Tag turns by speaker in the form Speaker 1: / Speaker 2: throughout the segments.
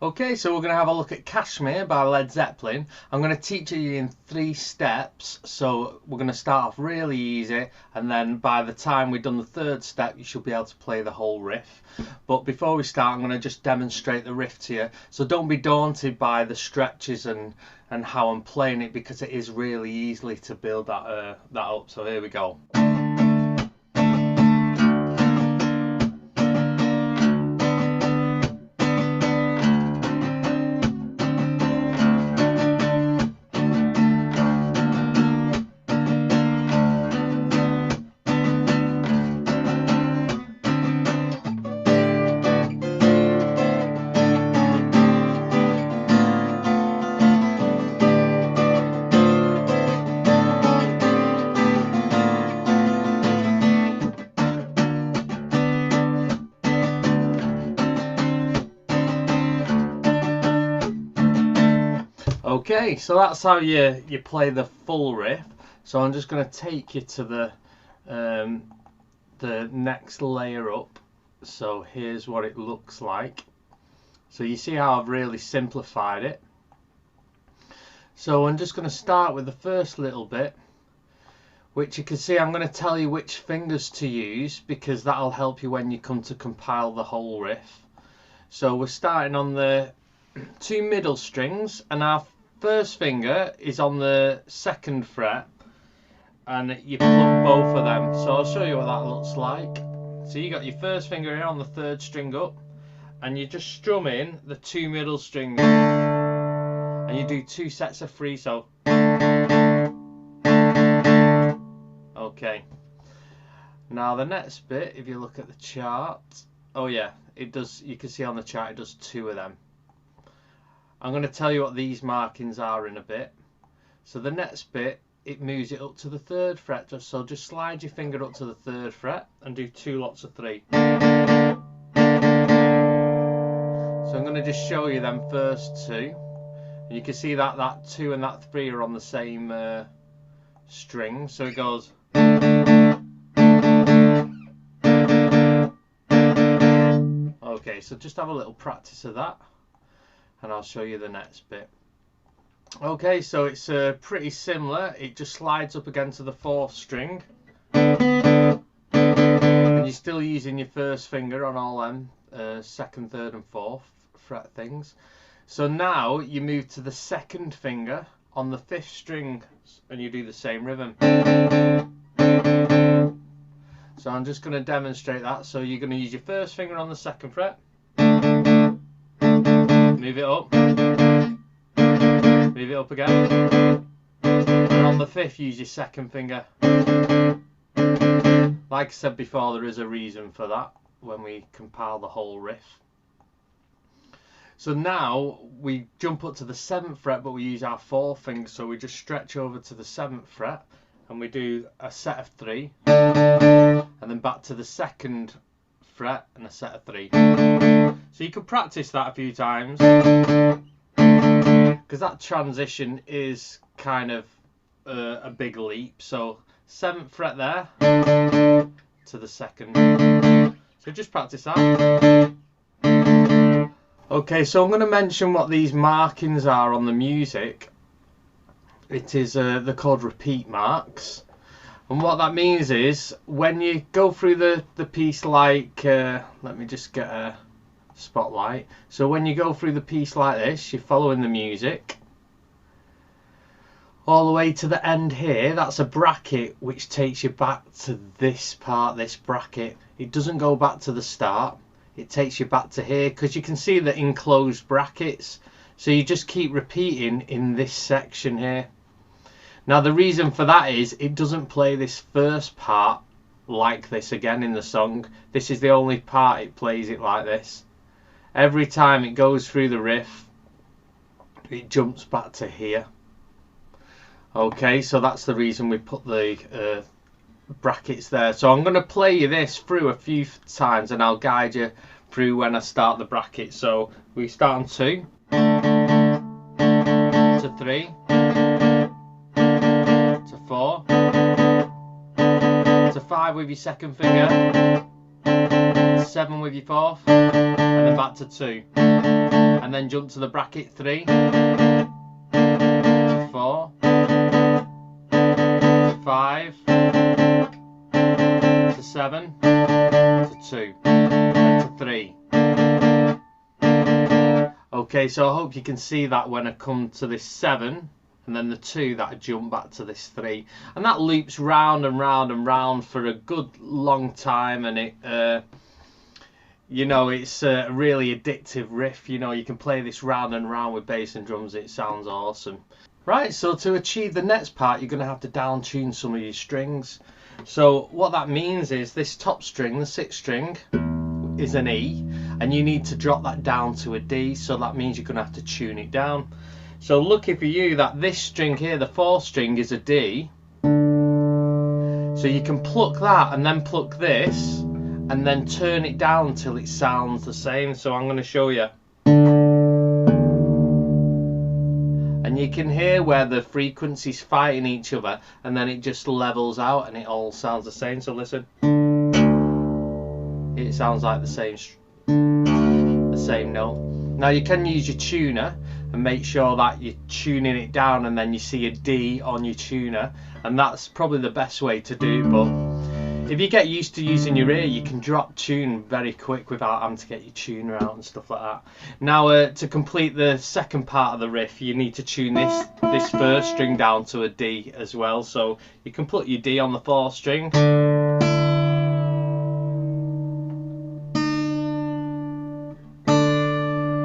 Speaker 1: Okay, so we're going to have a look at Kashmir by Led Zeppelin. I'm going to teach you in 3 steps. So we're going to start off really easy, and then by the time we've done the 3rd step, you should be able to play the whole riff. But before we start, I'm going to just demonstrate the riff to you. So don't be daunted by the stretches and how I'm playing it, because it is really easy to build that up. So here we go. Okay, so that's how you play the full riff. So I'm just going to take you to the next layer up. So here's what it looks like. So you see how I've really simplified it. So I'm just going to start with the first little bit, which you can see I'm going to tell you which fingers to use, because that'll help you when you come to compile the whole riff. So we're starting on the 2 middle strings, and our first finger is on the 2nd fret, and you plug both of them. So I'll show you what that looks like. So you got your first finger here on the 3rd string up, and you just strum in the 2 middle strings, and you do 2 sets of 3. So okay, now the next bit, if you look at the chart, oh yeah, it does, you can see on the chart it does 2 of them. I'm going to tell you what these markings are in a bit. So the next bit, it moves it up to the 3rd fret. So just slide your finger up to the 3rd fret and do 2 lots of 3. So I'm going to just show you them first 2. And you can see that that 2 and that 3 are on the same string. So it goes. Okay, so just have a little practice of that, and I'll show you the next bit. Okay, so it's pretty similar. It just slides up again to the 4th string, and you're still using your first finger on all them 2nd, 3rd and 4th fret things. So now you move to the 2nd finger on the 5th string, and you do the same rhythm. So I'm just going to demonstrate that. So you're going to use your first finger on the 2nd fret, move it up, move it up again, and on the 5th use your 2nd finger. Like I said before, there is a reason for that when we compile the whole riff. So now we jump up to the 7th fret, but we use our 4th finger, so we just stretch over to the 7th fret and we do a set of 3, and then back to the 2nd fret and a set of 3. So you can practice that a few times, because that transition is kind of a big leap. So 7th fret there to the 2nd. So just practice that. Okay, so I'm going to mention what these markings are on the music. It is they're called repeat marks. And what that means is, when you go through the piece, like let me just get a spotlight. So when you go through the piece like this, you're following the music all the way to the end here. That's a bracket which takes you back to this part, this bracket. It doesn't go back to the start, it takes you back to here, because you can see the enclosed brackets. So you just keep repeating in this section here. Now the reason for that is it doesn't play this first part like this again in the song. This is the only part it plays it like this. Every time it goes through the riff, it jumps back to here. Okay, so that's the reason we put the brackets there. So I'm going to play you this through a few times, and I'll guide you through when I start the bracket. So we start on 2 to 3 to 4 to 5 with your 2nd finger, 7 with your 4th, and then back to 2. and then jump to the bracket 3 to 4 to 5 to 7 to 2 and to 3. Okay, so I hope you can see that when I come to this 7 and then the 2, that I jump back to this 3, and that loops round and round and round for a good long time, and it you know, it's a really addictive riff. You know, you can play this round and round with bass and drums. It sounds awesome. Right, so to achieve the next part, you're going to have to down tune some of your strings. So what that means is this top string, the 6th string, is an E, and you need to drop that down to a D, so that means you're going to have to tune it down. So lucky for you that this string here, the 4th string, is a D, so you can pluck that and then pluck this and then turn it down till it sounds the same. So I'm going to show you, and you can hear where the frequencies fighting each other, and then it just levels out and it all sounds the same. So listen, it sounds like the same note. Now you can use your tuner and make sure that you're tuning it down, and then you see a D on your tuner, and that's probably the best way to do it. But if you get used to using your ear, you can drop tune very quick without having to get your tuner out and stuff like that. Now to complete the second part of the riff, you need to tune this 1st string down to a D as well. So you can put your D on the 4th string,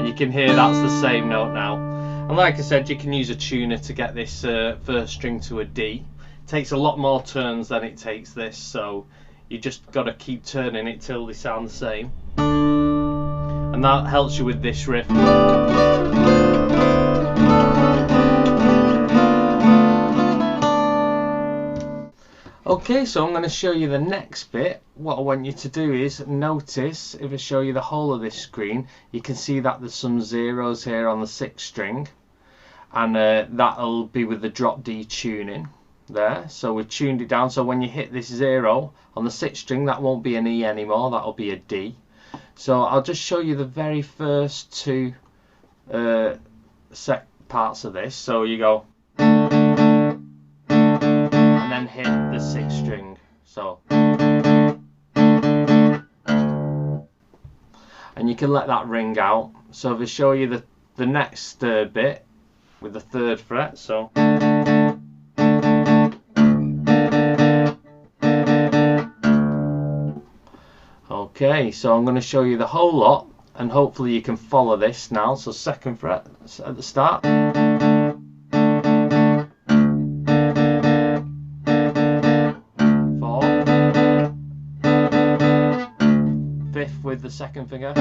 Speaker 1: you can hear that's the same note now. And like I said, you can use a tuner to get this 1st string to a D. It takes a lot more turns than it takes this, so you just got to keep turning it till they sound the same, and that helps you with this riff. Okay, so I'm going to show you the next bit. What I want you to do is notice, if I show you the whole of this screen, you can see that there's some zeros here on the 6th string, and that'll be with the drop D tuning there. So we've tuned it down, so when you hit this 0 on the 6th string, that won't be an E anymore, that'll be a D. So I'll just show you the very first 2 parts of this. So you go and then hit the 6th string, so, and you can let that ring out. So if I show you the next bit with the 3rd fret, so okay, so I'm going to show you the whole lot, and hopefully you can follow this now. So 2nd fret at the start, 5th with the 2nd finger,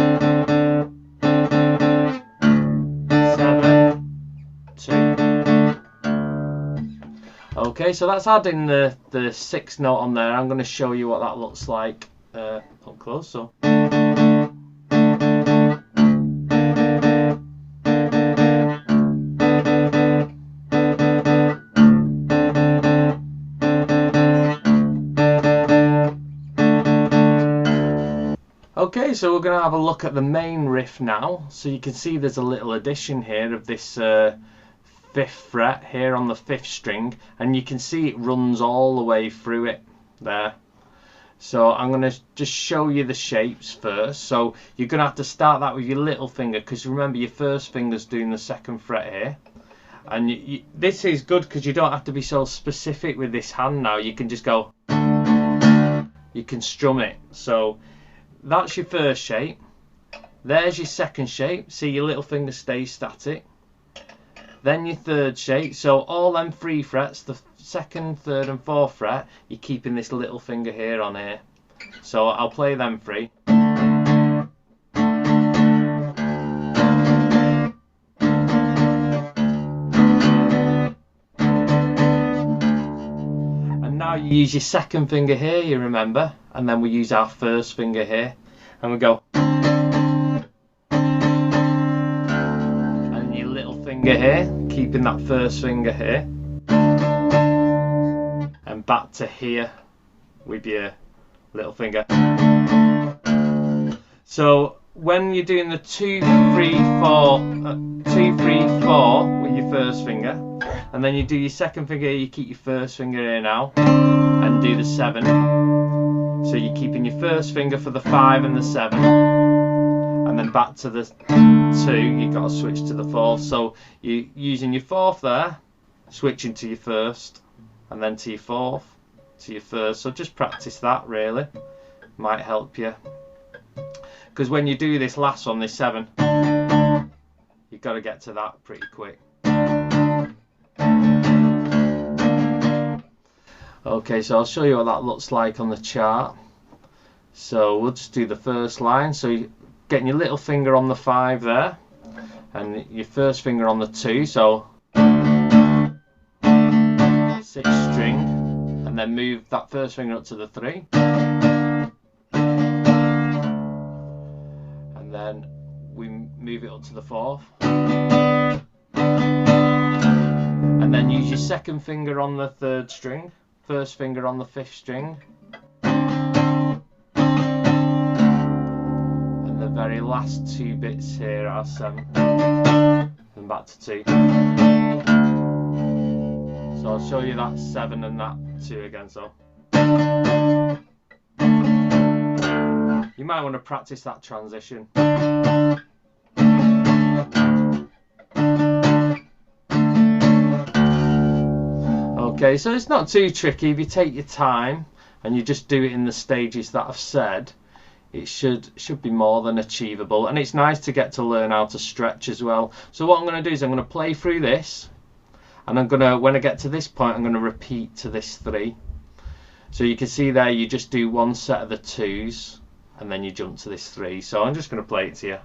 Speaker 1: 7, 2. Okay, so that's adding the 6th note on there. I'm going to show you what that looks like up close. So okay, so we're going to have a look at the main riff now. So you can see there's a little addition here of this 5th fret here on the 5th string, and you can see it runs all the way through it there. So I'm going to just show you the shapes first. So you're going to have to start that with your little finger, because remember your 1st finger's doing the 2nd fret here. And this is good because you don't have to be so specific with this hand now. You can just go, you can strum it. So that's your 1st shape. There's your 2nd shape. See, your little finger stays static. Then your 3rd shape. So all them 3 frets, the 2nd, 3rd and 4th fret, you're keeping this little finger here on here. So I'll play them 3. And now you use your 2nd finger here, you remember, and then we use our 1st finger here, and we go, and your little finger here, keeping that 1st finger here, and back to here with your little finger. So when you're doing the 2, 3, 4, 2, 3, 4 with your first finger, and then you do your second finger, you keep your first finger here now, and do the 7. So you're keeping your first finger for the 5 and the 7, and then back to the 2, you've got to switch to the 4th. So you're using your 4th there, switching to your 1st, and then to your 4th, to your 1st. So just practice that, really. Might help you. Because when you do this last one, this 7, you've got to get to that pretty quick. Okay, so I'll show you what that looks like on the chart. So we'll just do the first line. So you're getting your little finger on the 5 there, and your first finger on the 2. So 6th string, and then move that first finger up to the 3. And then we move it up to the 4th. And then use your second finger on the 3rd string. First finger on the 5th string, and the very last 2 bits here are 7, and back to 2. So I'll show you that 7 and that 2 again. So you might want to practice that transition. Okay, so it's not too tricky. If you take your time and you just do it in the stages that I've said, it should be more than achievable. And it's nice to get to learn how to stretch as well. So what I'm going to do is I'm going to play through this, and I'm going to, when I get to this point, I'm going to repeat to this 3. So you can see there, you just do one set of the 2s, and then you jump to this 3. So I'm just going to play it to you.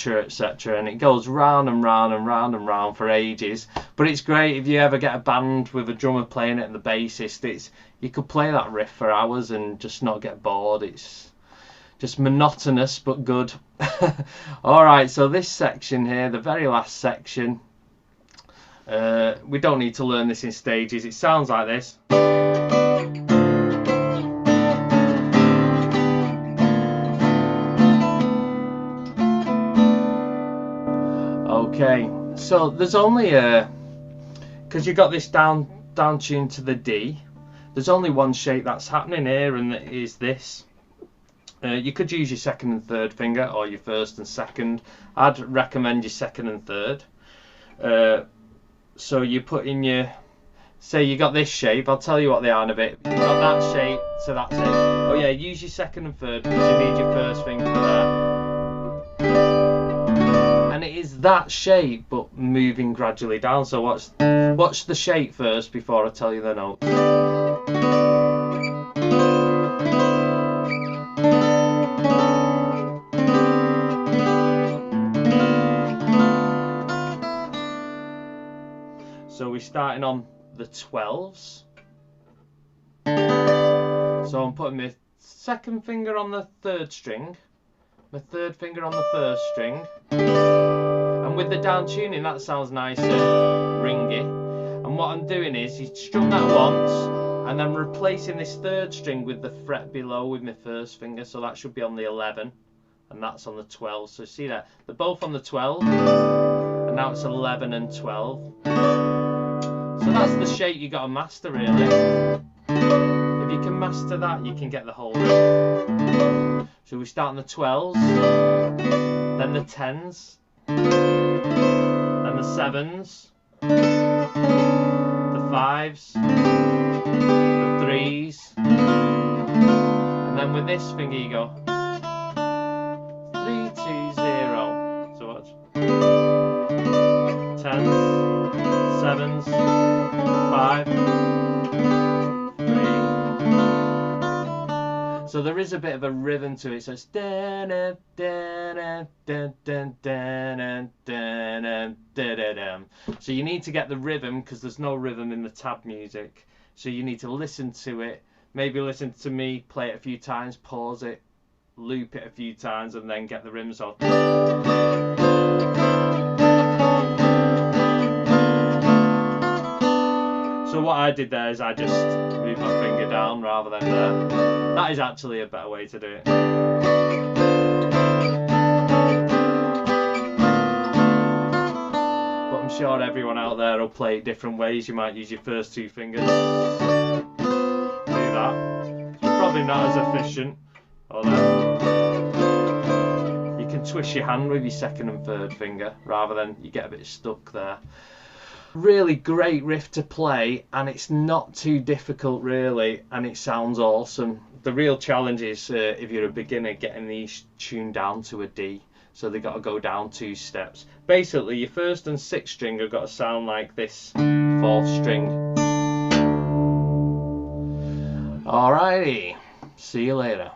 Speaker 1: Etc., and it goes round and round and round and round for ages. But it's great if you ever get a band with a drummer playing it and the bassist. You could play that riff for hours and just not get bored. It's just monotonous but good. Alright, so this section here, the very last section, we don't need to learn this in stages. It sounds like this. Okay, so there's only because you got this down tuned to the D, there's only one shape that's happening here, and it is this. You could use your 2nd and 3rd finger, or your 1st and 2nd. I'd recommend your 2nd and 3rd. So you put in your, say you got this shape, I'll tell you what they are in a bit. You got that shape to that shape. Oh yeah, use your 2nd and 3rd because you need your 1st finger there. And it is that shape but moving gradually down. So watch the shape first before I tell you the note. So we're starting on the 12s. So I'm putting my 2nd finger on the 3rd string, my 3rd finger on the 1st string, and with the down tuning that sounds nice and ringy. And what I'm doing is you strum that once and then replacing this 3rd string with the fret below with my 1st finger, so that should be on the 11 and that's on the 12. So see that they're both on the 12 and now it's 11 and 12. So that's the shape you got to master, really. If you can master that, you can get the whole riff. So we start on the 12s, then the 10s, then the 7s, the 5s, the 3s, and then with this finger you go 3, 2, 0. So watch. 10s, 7s, 5, 3. So So there is a bit of a rhythm to it. So it's so you need to get the rhythm, because there's no rhythm in the tab music. So you need to listen to it, maybe listen to me play it a few times, pause it, loop it a few times, and then get the rhythm. So what I did there is I just moved my finger down rather than there. That is actually a better way to do it. But I'm sure everyone out there will play it different ways. You might use your first two fingers. Do that. It's probably not as efficient. Although you can twist your hand with your second and third finger rather than you get a bit stuck there. Really great riff to play, and it's not too difficult really, and it sounds awesome. The real challenge is if you're a beginner, getting these tuned down to a D, so they got to go down 2 steps. Basically your first and 6th string have got to sound like this 4th string. Alrighty, see you later.